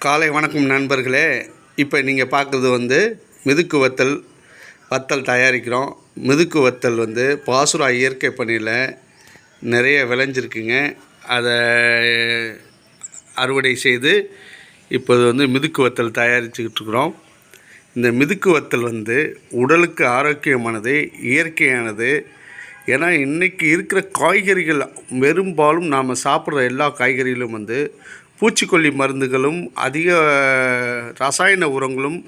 காலை வணக்கம் நண்பர்களே. இப்போ நீங்கள் பார்க்குறது மிதுக்கு வத்தல் தயாரிக்கிறோம். மிதுக்கு வத்தல் பாசுரா இயற்கை பணியில் நிறைய விளைஞ்சிருக்குங்க. அதை அறுவடை செய்து இப்போது மிதுக்கு வத்தல் தயாரிச்சுக்கிட்டு இருக்கிறோம். இந்த மிதுக்கு வத்தல் உடலுக்கு ஆரோக்கியமானது, இயற்கையானது. ஏன்னா இன்றைக்கி இருக்கிற காய்கறிகள் பெரும்பாலும் நாம் சாப்பிட்ற எல்லா காய்கறிகளும் பூச்சிக்கொல்லி மருந்துகளும் அதிக ரசாயன உரங்களும்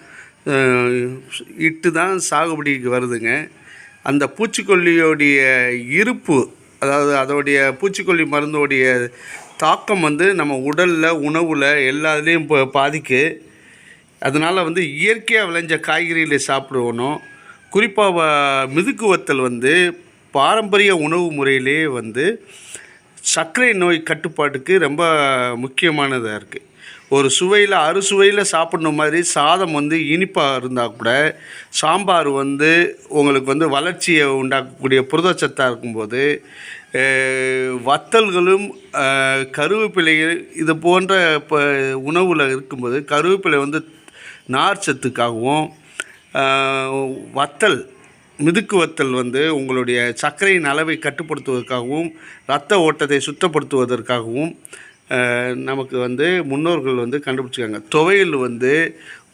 இட்டு தான் சாகுபடிக்கு வருதுங்க. அந்த பூச்சிக்கொல்லியோடைய இருப்பு, அதாவது அதோடைய பூச்சிக்கொல்லி மருந்தோடைய தாக்கம் நம்ம உடலில், உணவில் எல்லாத்துலேயும் இப்போ பாதிக்கு. அதனால் இயற்கையாக விளைஞ்ச காய்கறிகளை சாப்பிடுவோம். குறிப்பாக மிதுக்கு வத்தல் பாரம்பரிய உணவு முறையிலே சர்க்கரை நோய் கட்டுப்பாட்டுக்கு ரொம்ப முக்கியமானதாக இருக்குது. ஒரு சுவையில் அறுசுவையில் சாப்பிட்ணும் மாதிரி சாதம் இனிப்பாக இருந்தால் கூட, சாம்பார் உங்களுக்கு வளர்ச்சியை உண்டாக்கக்கூடிய புரதச்சத்தாக இருக்கும்போது, வத்தல்களும் கருவேப்பிலைகள் இது போன்ற இப்போ உணவில் இருக்கும்போது கருவேப்பிலை நார் சத்துக்காகவும், வத்தல் மிதுக்கு வத்தல் உங்களுடைய சர்க்கரையின் அளவை கட்டுப்படுத்துவதற்காகவும், இரத்த ஓட்டத்தை சுத்தப்படுத்துவதற்காகவும் நமக்கு முன்னோர்கள் கண்டுபிடிச்சிருக்காங்க. துவையல்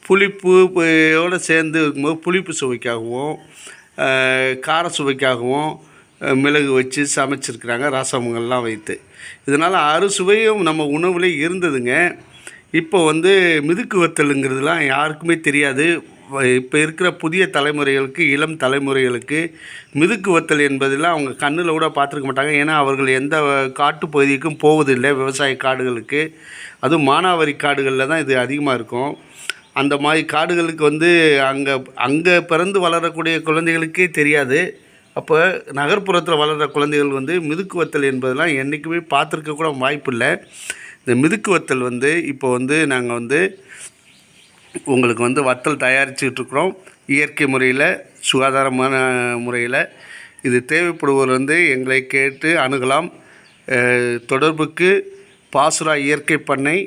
புளிப்போடு சேர்ந்து இருக்கும்போது புளிப்பு சுவைக்காகவும், கார சுவைக்காகவும் மிளகு வச்சு சமைச்சிருக்கிறாங்க, ரசங்கள்லாம் வைத்து. இதனால் அறுசுவையும் நம்ம உணவில் இருந்ததுங்க. இப்போ மிதுக்கு வத்தலுங்கிறதுலாம் யாருக்குமே தெரியாது. இப்போ இருக்கிற புதிய தலைமுறைகளுக்கு, இளம் தலைமுறைகளுக்கு மிதுக்கு வத்தல் என்பதெல்லாம் அவங்க கண்ணில் கூட பார்த்துருக்க மாட்டாங்க. ஏன்னா அவர்கள் எந்த காட்டு பகுதிக்கும் போவதில்லை, விவசாய காடுகளுக்கு. அதுவும் மானாவாரி காடுகளில் தான் இது அதிகமாக இருக்கும். அந்த மாதிரி காடுகளுக்கு அங்கே பிறந்து வளரக்கூடிய குழந்தைகளுக்கே தெரியாது. அப்போ நகர்ப்புறத்தில் வளர்கிற குழந்தைகள் மிதுக்கு வத்தல் என்பதெல்லாம் என்றைக்குமே பார்த்துருக்க கூட வாய்ப்பு இல்லை. இந்த மிதுக்கு வத்தல் இப்போ நாங்கள் உங்களுக்கு வத்தல் தயாரிச்சுட்ருக்குறோம். இயற்கை முறையில், சுகாதாரமான முறையில். இது தேவைப்படுவோர் எங்களை கேட்டு அணுகலாம். தொடர்புக்கு பாசுரா இயற்கை பண்ணை,